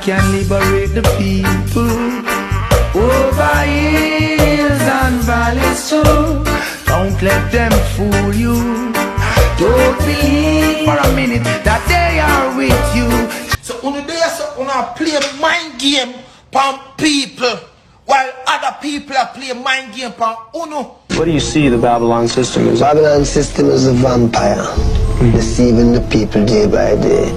can liberate the people. Over hills and valleys too. Don't let them fool you. Don't believe for a minute that they are with you. So when they play mind game for people, while other people are playing mind game for uno. What do you see the Babylon system as? The Babylon system is a vampire, deceiving the people day by day,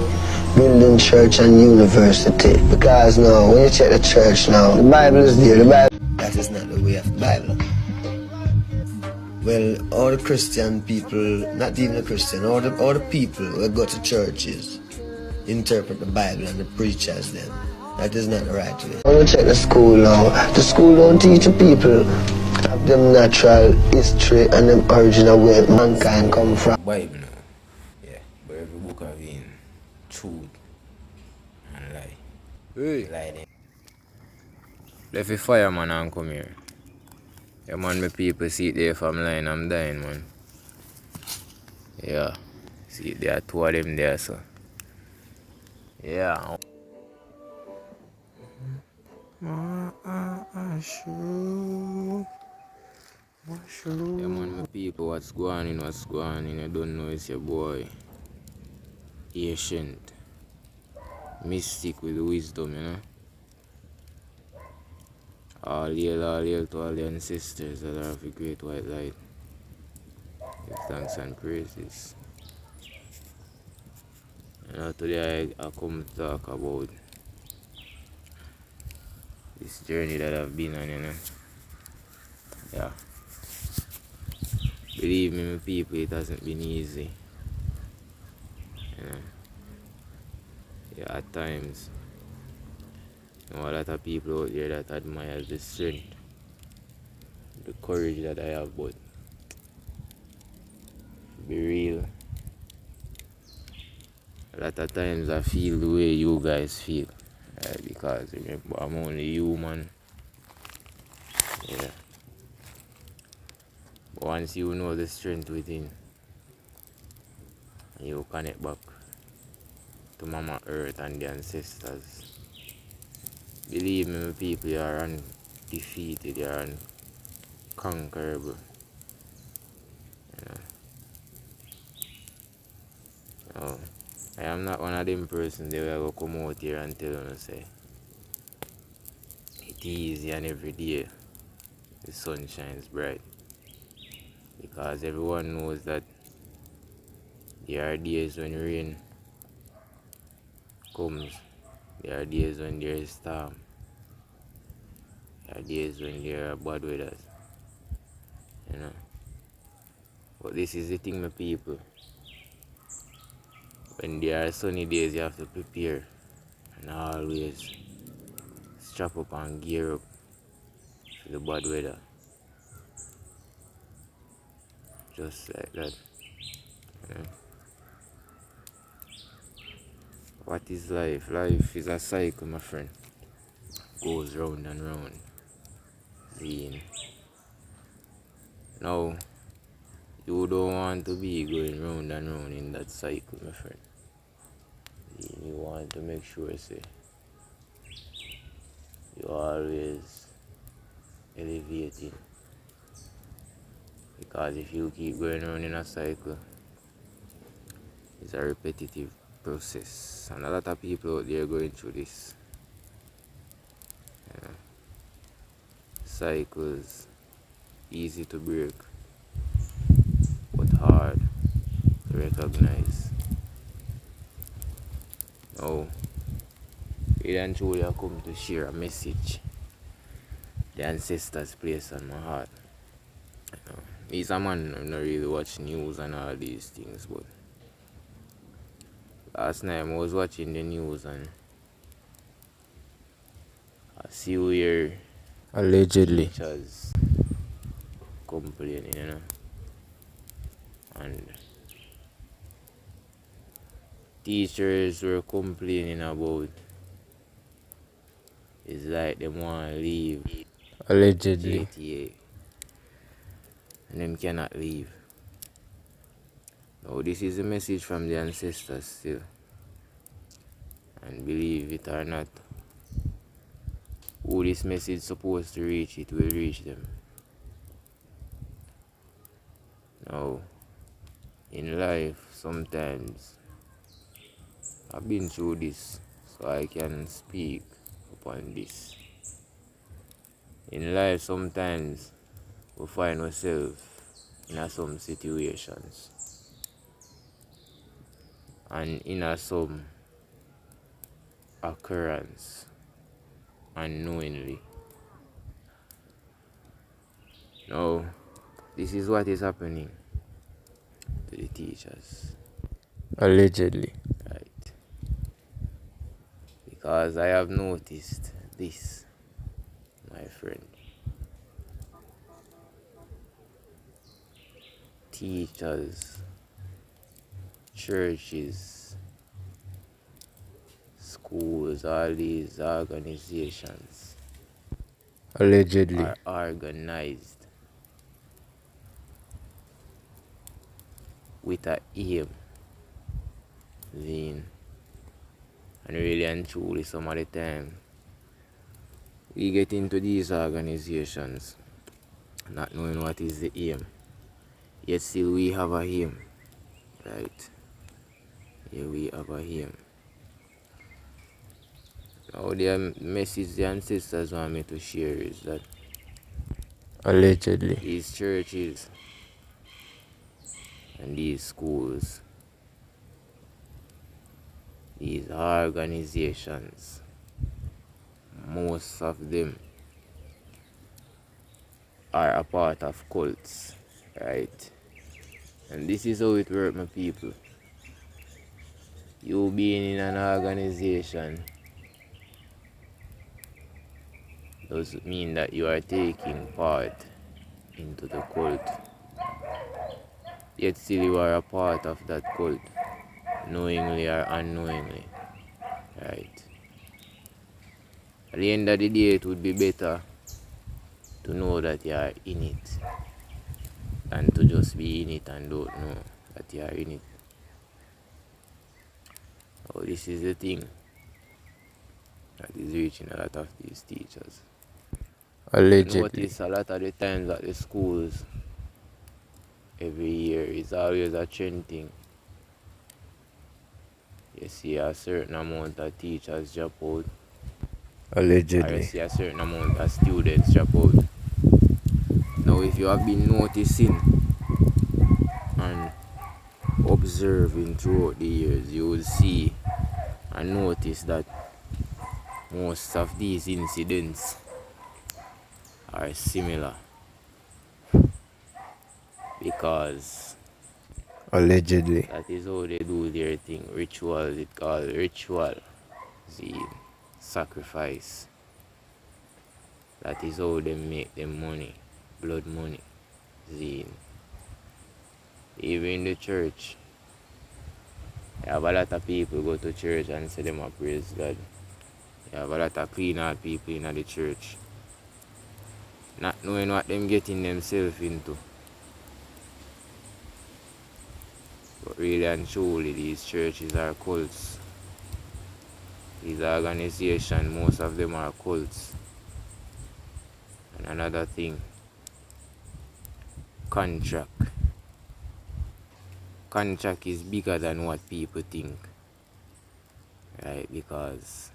building church and university. Because now, when you check the church now, the Bible is there. The Bible, that is not the way of the Bible. Well, all the Christian people, not even the Christian, all the people who go to churches interpret the Bible and the preachers then. That is not the right way. When you check the school now, the school don't teach the people of them natural history and them original where mankind come from. Bible now, yeah, but every book of in truth and lie. Hey. Lie them. Left the fireman and come here. Yeah man, my people see it there from line, I'm dying man. Yeah, see there are two of them there so. Yeah. Yeah man, my people, what's going on, you don't know it's your boy Ancient Mystic with wisdom, you know. All hail to all the ancestors that are of the great white light. Give thanks and praises. You know, today I come to talk about this journey that I've been on, you know. Yeah. Believe me, my people, it hasn't been easy. You know. Yeah, at times. You know, a lot of people out there that admire the strength, the courage that I have, but to be real, a lot of times I feel the way you guys feel. Because remember, I'm only human. Yeah. But once you know the strength within, you connect back to Mama Earth and the ancestors. Believe me, my people, you are undefeated, you are unconquerable. You know. No, I am not one of them persons that will come out here and tell you, say, it's easy and every day the sun shines bright. Because everyone knows that there are days when rain comes. There are days when there is storm. There are days when there are bad weather. You know. But this is the thing, my people. When there are sunny days, you have to prepare and always strap up and gear up for the bad weather. Just like that. You know. What is life? Life is a cycle, my friend. Goes round and round. Seeing. Now, you don't want to be going round and round in that cycle, my friend. You want to make sure, say, you always elevating. Because if you keep going around in a cycle, it's a repetitive process. And a lot of people out there going through this. You know, cycles, easy to break, but hard to recognize. Now, we and truly have come to share a message the ancestors place on my heart. You know, he's a man who don't really watch news and all these things, but last night I was watching the news and I see where allegedly teachers complaining, you know, and teachers were complaining about it's like they want to leave allegedly JTA and them cannot leave. Now this is a message from the ancestors still, and believe it or not, who this message supposed to reach, it will reach them. Now, in life, sometimes I've been through this, so I can speak upon this. In life, sometimes we find ourselves in some situations and in some occurrence unknowingly. Now, this is what is happening to the teachers. Allegedly. Right. Because I have noticed this, my friend. Teachers, churches, schools, all these organizations Allegedly. are organized with a aim, then, and really and truly some of the time we get into these organizations not knowing what is the aim, yet still we have a aim, right? Here we have a aim. Now the message the ancestors want me to share is that Allegedly. these churches and these schools, these organizations, most of them are a part of cults, right? And this is how it works, my people. You being in an organization doesn't mean that you are taking part into the cult. Yet still you are a part of that cult, knowingly or unknowingly, right? At the end of the day, it would be better to know that you are in it than to just be in it and don't know that you are in it. Oh, this is the thing that is reaching a lot of these teachers. Allegedly. Notice a lot of the times at the schools every year is always a trend thing. You see a certain amount of teachers drop out, or you Allegedly. see a certain amount of students drop out. Now, if you have been noticing and observing throughout the years, you will see and notice that most of these incidents are similar, because Allegedly. that is how they do their thing. Rituals, it called ritual, zeal, sacrifice. That is how they make them money, blood money, zeal. Even in the church, you have a lot of people go to church and say them a praise God. You have a lot of clean out people in the church, not knowing what them getting themselves into. But really and truly, these churches are cults. These organizations, most of them are cults. And another thing, contract. Contract is bigger than what people think, right? Because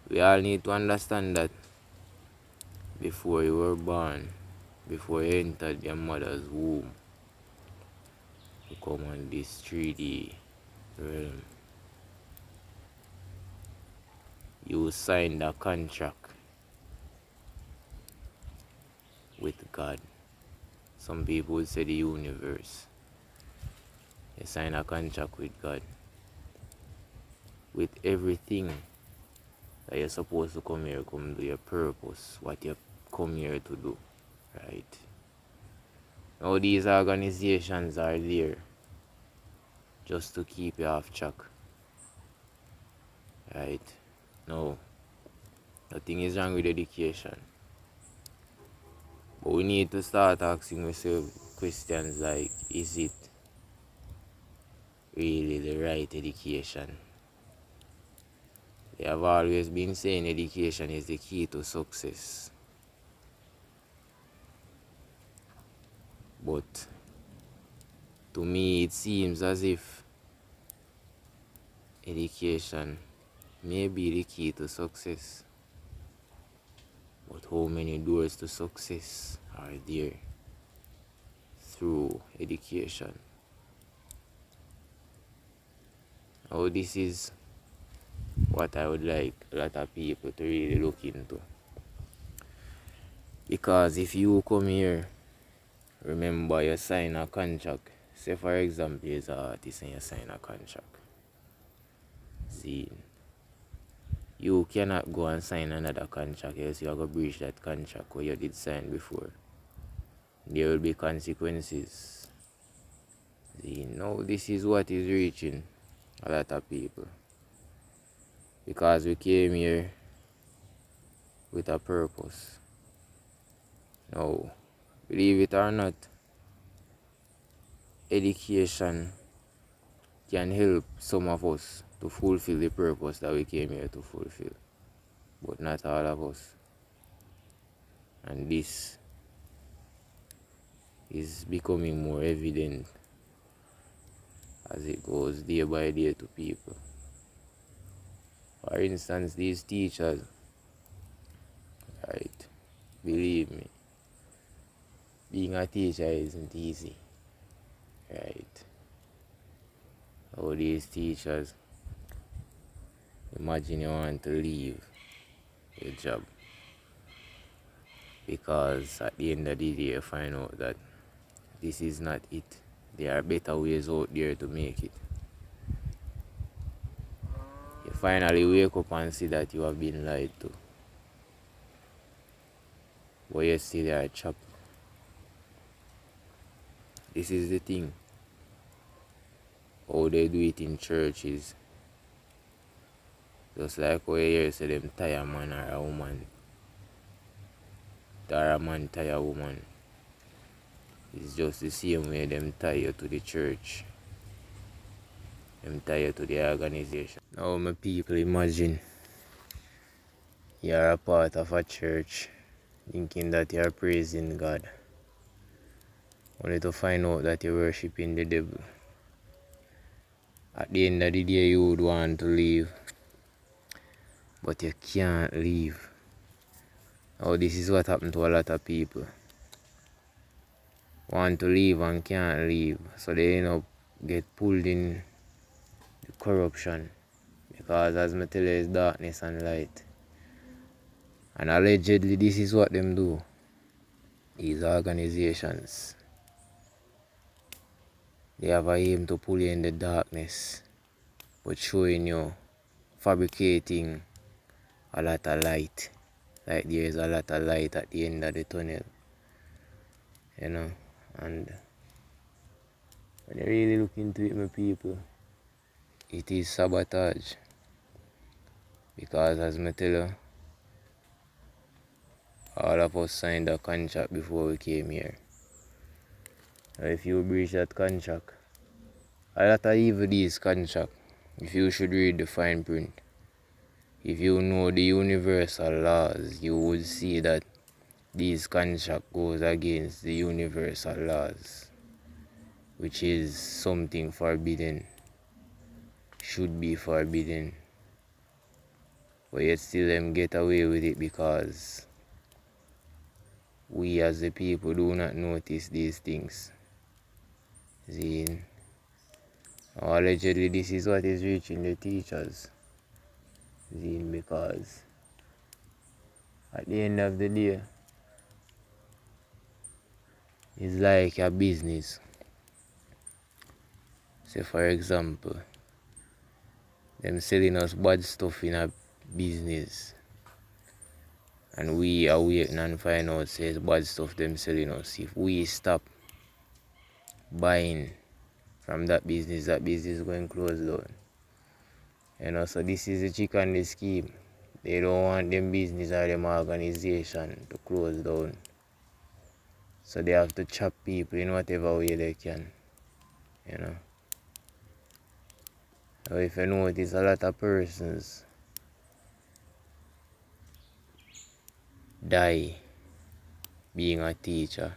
we all need to understand that before you were born, before you entered your mother's womb, to come on this 3D realm, you signed a contract with God. Some people would say the universe. You sign a contract with God, with everything that you're supposed to come here, come do your purpose, what you come here to do, right? Now these organizations are there just to keep you off track, right? No, nothing is wrong with education, but we need to start asking ourselves questions like, is it really the right education? The They have always been saying education is the key to success. But to me, it seems as if education may be the key to success. But how many doors to success are there through education? Now, this is what I would like a lot of people to really look into. Because if you come here, remember you sign a contract. Say for example, you're an artist and you sign a contract. See, you cannot go and sign another contract, else you are going to breach that contract where you did sign before. There will be consequences. See, now this is what is reaching a lot of people. Because we came here with a purpose. Now, believe it or not, education can help some of us to fulfill the purpose that we came here to fulfill. But not all of us. And this is becoming more evident as it goes day by day to people. For instance, these teachers, right, believe me, being a teacher isn't easy, right? All these teachers, imagine you want to leave your job because at the end of the day you find out that this is not it. There are better ways out there to make it. You finally wake up and see that you have been lied to. But you still are chopped. This is the thing. How they do it in churches. Just like how you hear say them tie a man or a woman. Or a man tie a woman. It's just the same way them tie you to the church. Them tie you to the organization. Now my people, imagine you're a part of a church thinking that you're praising God, only to find out that you're worshiping the devil. At the end of the day you would want to leave, but you can't leave. Now this is what happened to a lot of people. Want to leave and can't leave, so they end up get pulled in the corruption. Because as I tell you, it's darkness and light. And allegedly this is what them do. These organizations, they have a aim to pull you in the darkness, but showing you, fabricating a lot of light. Like there is a lot of light at the end of the tunnel. You know, and when you really look into it, my people, it is sabotage. Because as I tell you, all of us signed a contract before we came here. Now if you breach that contract, a lot of even this contract, if you should read the fine print, if you know the universal laws, you would see that this contract goes against the universal laws, which is something forbidden, should be forbidden. But yet still them get away with it because we as the people do not notice these things. See, allegedly this is what is reaching the teachers. See, because at the end of the day, it's like a business. Say for example, them selling us bad stuff in a business, and we are waiting and find out says bad stuff them selling us. If we stop buying from that business is going to close down. You know, so this is the trick and the scheme. They don't want them business or them organization to close down. So they have to chop people in whatever way they can. You know. So if you notice, a lot of persons die being a teacher,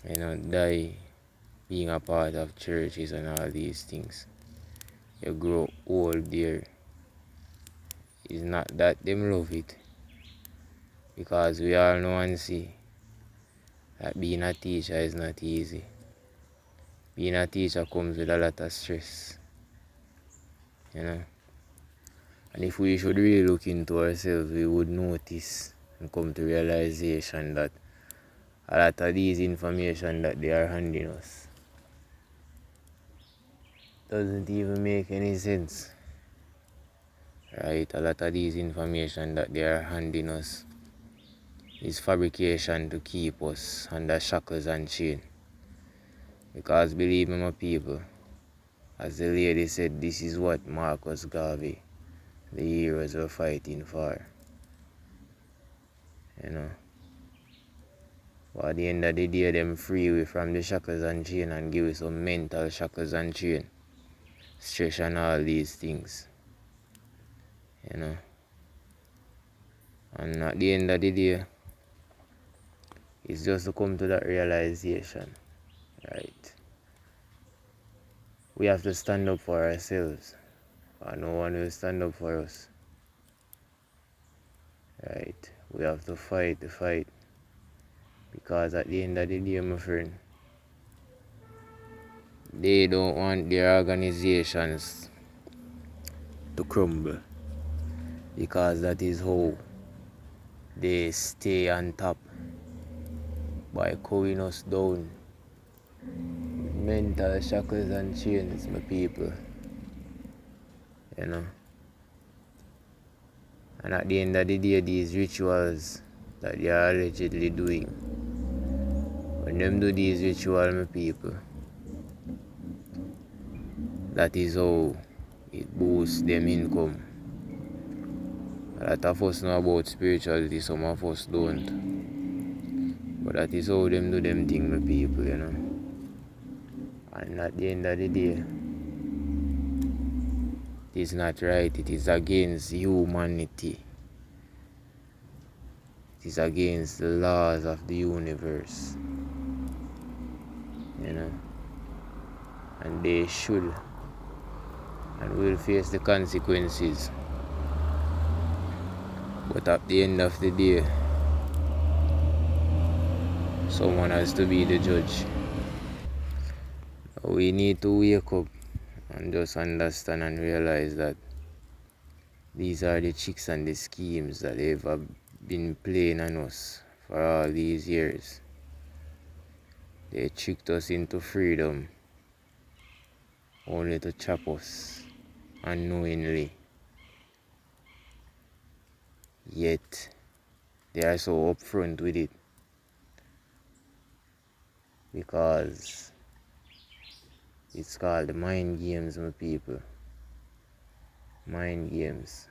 die being a part of churches and all these things. You grow old there. It's not that them love it, because we all know and see that being a teacher is not easy. Being a teacher comes with a lot of stress, And if we should really look into ourselves, we would notice and come to realization that a lot of these information that they are handing us doesn't even make any sense. Right? A lot of these information that they are handing us is fabrication to keep us under shackles and chain. Because believe me, my people, as the lady said, this is what Marcus Garvey, the heroes, were fighting for. But at the end of the day, them free we from the shackles and chain and give us some mental shackles and chain, stress and all these things. And at the end of the day, it's just to come to that realization, right? We have to stand up for ourselves, and no one will stand up for us, right? We have to fight the fight, because at the end of the day, my friend, they don't want their organizations to crumble, because that is how they stay on top, by cowing us down. Mental shackles and chains, my people. And at the end of the day, these rituals that they are allegedly doing, when them do these rituals, my people, that is how it boosts them income. A lot of us know about spirituality, some of us don't. But that is how them do them thing, my people, And at the end of the day, it is not right. It is against humanity. It is against the laws of the universe. And they should and will face the consequences. But at the end of the day, someone has to be the judge. We need to wake up and just understand and realize that these are the tricks and the schemes that they've been playing on us for all these years. They tricked us into freedom only to trap us unknowingly. Yet they are so upfront with it, because it's called the mind games, my people. Mind games,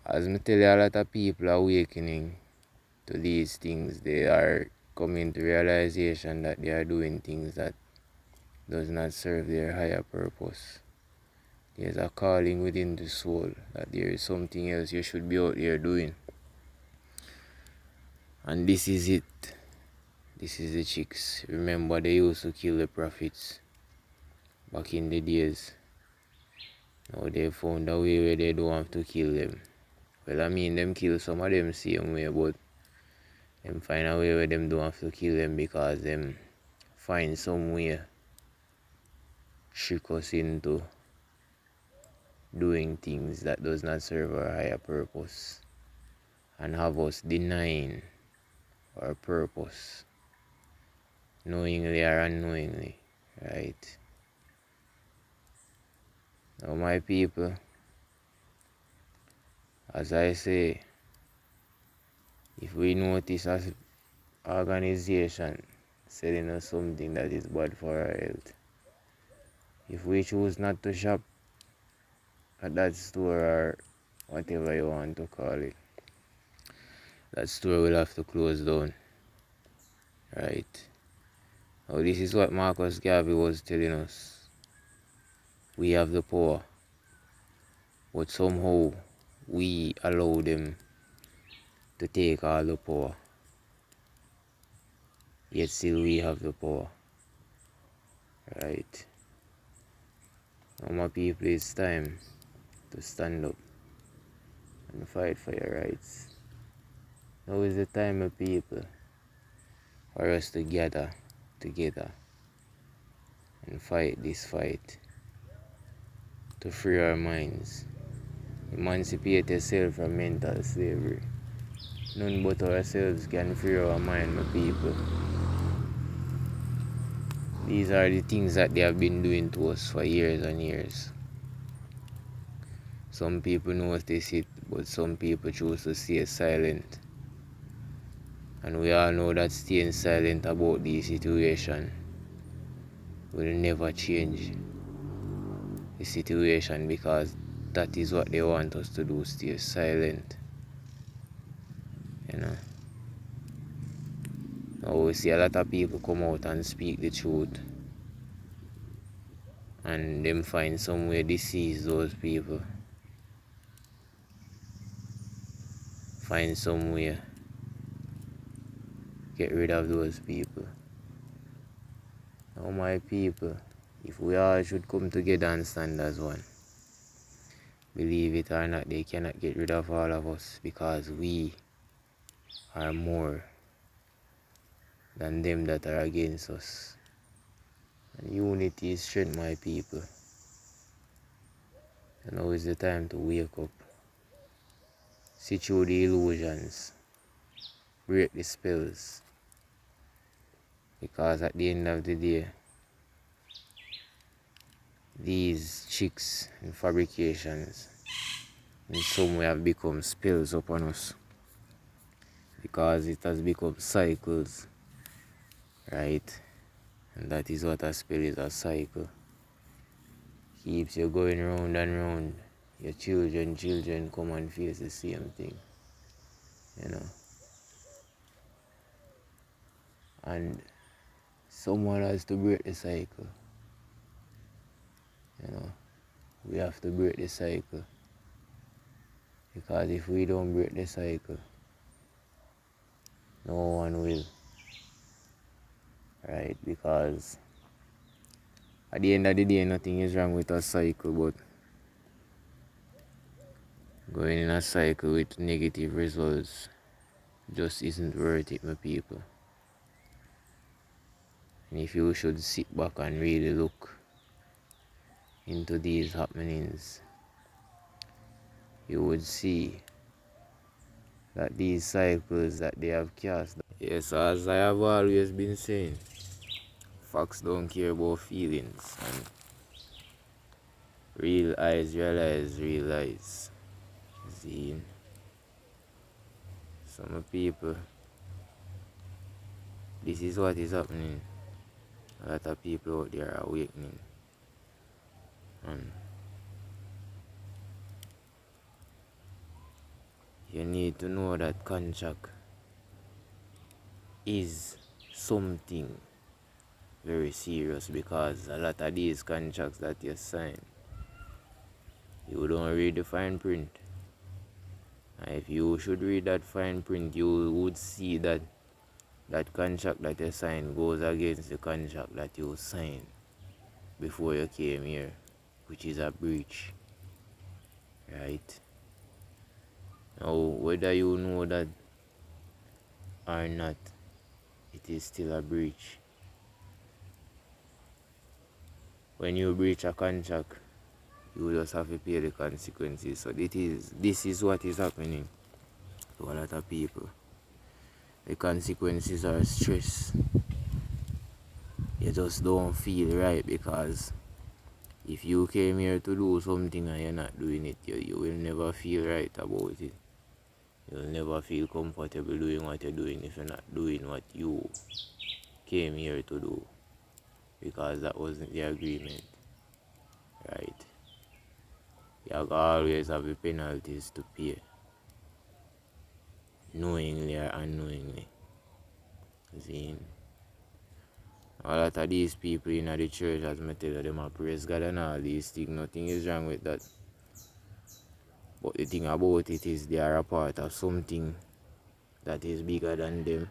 As I tell you, a lot of people are awakening to these things. They are coming to realization that they are doing things that does not serve their higher purpose. There's a calling within the soul that there is something else you should be out there doing. And this is it. This is the chicks. Remember, they used to kill the prophets back in the days. Now they found a way where they don't have to kill them. Well, I mean, them kill some of them same way, but them find a way where them don't have to kill them, because them find some way trick us into doing things that does not serve our higher purpose, and have us denying our purpose, knowingly or unknowingly, right? Now, my people, as I say, if we notice as organization selling us something that is bad for our health, if we choose not to shop at that store, or whatever you want to call it, that store will have to close down, right? Now, this is what Marcus Garvey was telling us. We have the power, but somehow we allow them to take all the power, yet still we have the power, right? Now my people, it's time to stand up and fight for your rights. Now is the time, of people, for us to gather together and fight this fight to free our minds, emancipate yourself from mental slavery. None but ourselves can free our mind, my people. These are the things that they have been doing to us for years and years. Some people notice it, but some people choose to stay silent. And we all know that staying silent about the situation will never change the situation, because that is what they want us to do, stay silent. You know. Now we see a lot of people come out and speak the truth, and them find some way to deceive those people. Find some way get rid of those people. Now my people, if we all should come together and stand as one, believe it or not, they cannot get rid of all of us, because we are more than them that are against us. And unity is strength, my people. And now is the time to wake up. See through the illusions. Break the spells. Because at the end of the day, these tricks and fabrications in some way have become spells upon us. Because it has become cycles. Right? And that is what a spell is, a cycle. Keeps you going round and round. Your children come and face the same thing. You know. And someone has to break the cycle. You know. We have to break the cycle. Because if we don't break the cycle, no one will. Right? Because at the end of the day, nothing is wrong with a cycle, but going in a cycle with negative results just isn't worth it, my people. And if you should sit back and really look into these happenings, you would see that these cycles that they have cast. Yes, as I have always been saying, facts don't care about feelings, and real eyes realize real eyes. See, some people, this is what is happening. A lot of people out there are awakening, and you need to know that contract is something very serious, because a lot of these contracts that you sign, you don't read the fine print. And if you should read that fine print, you would see that that contract that you sign goes against the contract that you signed before you came here, which is a breach. Right? Now, whether you know that or not, it is still a breach. When you breach a contract, you just have to pay the consequences. So this is what is happening to a lot of people. The consequences are stress. You just don't feel right, because if you came here to do something and you're not doing it, you will never feel right about it. You'll never feel comfortable doing what you're doing if you're not doing what you came here to do, because that wasn't the agreement. Right? You always have the penalties to pay, knowingly or unknowingly. See? A lot of these people in the church, as I tell you, them praise God and all these things, nothing is wrong with that. But the thing about it is they are a part of something that is bigger than them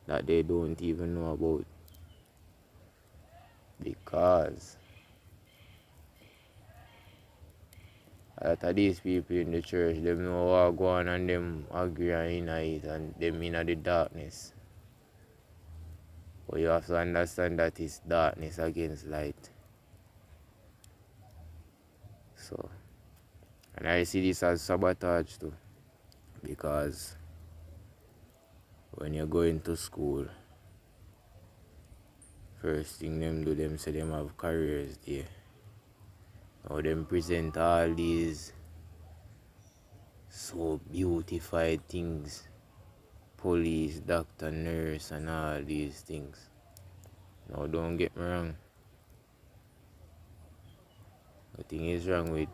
that they don't even know about. Because a lot of these people in the church, them know what go on and them agree in it and them in the darkness. But you have to understand that it's darkness against light. So, and I see this as sabotage too. Because when you're going to school, first thing them do, them say them have careers there. Now them present all these so beautified things. Police, doctor, nurse, and all these things. Now don't get me wrong. Nothing is wrong with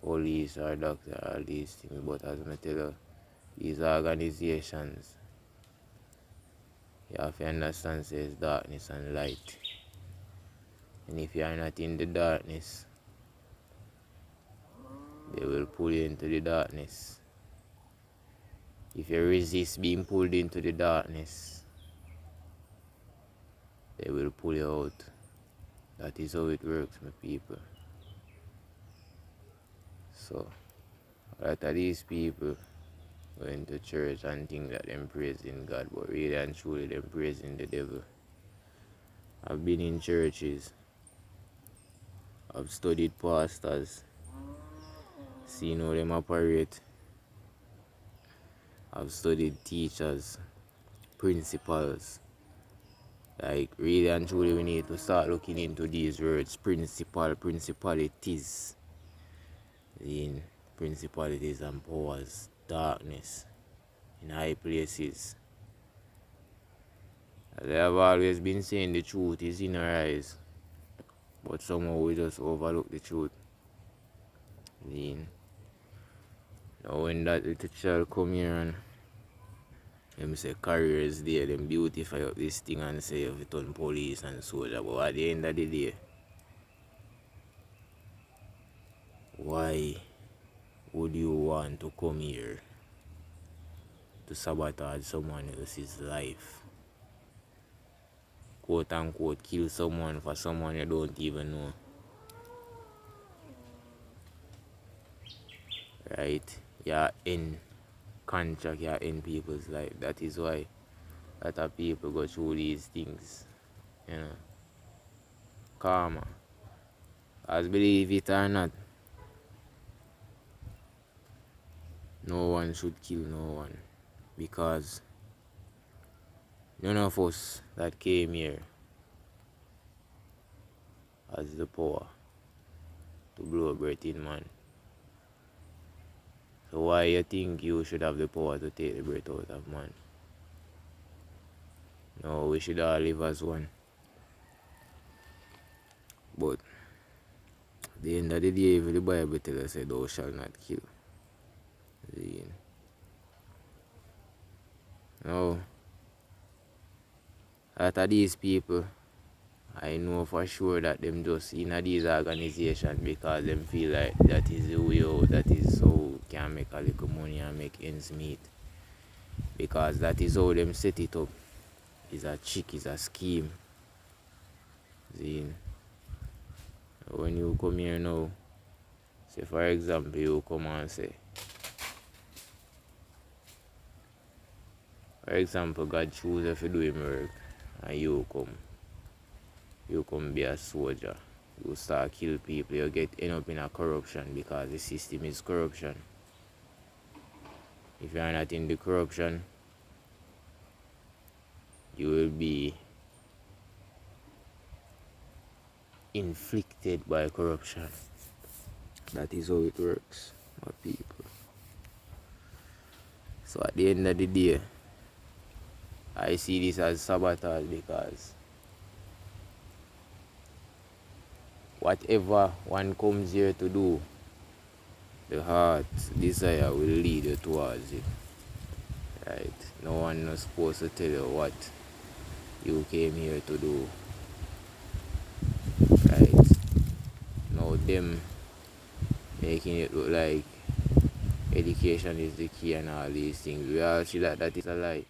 police or doctor, all these things. But as I tell you, these organizations, you have to understand there's darkness and light. And if you are not in the darkness, they will pull you into the darkness. If you resist being pulled into the darkness, they will pull you out. That is how it works, my people. So, a lot of these people go into church and think that they're praising God, but really and truly they're praising the devil. I've been in churches, I've studied pastors, seen how them operate. I've studied teachers, principals. Like, really and truly we need to start looking into these words. Principalities. In principalities and powers, darkness, in high places. As I have always been saying, the truth is in our eyes. But somehow we just overlook the truth. Now when that little child come here and them say careers there, them beautify up this thing and say if it on police and soldier, but at the end of the day, why would you want to come here to sabotage someone else's life? Quote unquote, kill someone for someone you don't even know. Right? You're in contract, you're in people's life. That is why a lot of people go through these things. You know. Karma. As believe it or not, no one should kill no one. Because none of us that came here has the power to blow breath in man. So why you think you should have the power to take the breath out of man? No, we should all live as one. But at the end of the day, even the Bible tells us thou shalt not kill. Now, out of these people, I know for sure that them just in these organizations because them feel like that is the way out, that is how can make a little money and make ends meet. Because that is how them set it up. It's a trick, it's a scheme. When you come here now, say for example, you come and say, for example, God choose if you do him work and you come be a soldier, you start kill people, you end up in a corruption because the system is corruption. If you are not in the corruption, you will be inflicted by corruption. That is how it works, my people. So at the end of the day, I see this as sabotage because whatever one comes here to do, the heart's desire will lead you towards it. Right? No one is supposed to tell you what you came here to do. Right? Now them making it look like education is the key and all these things. We all see that that is a lie.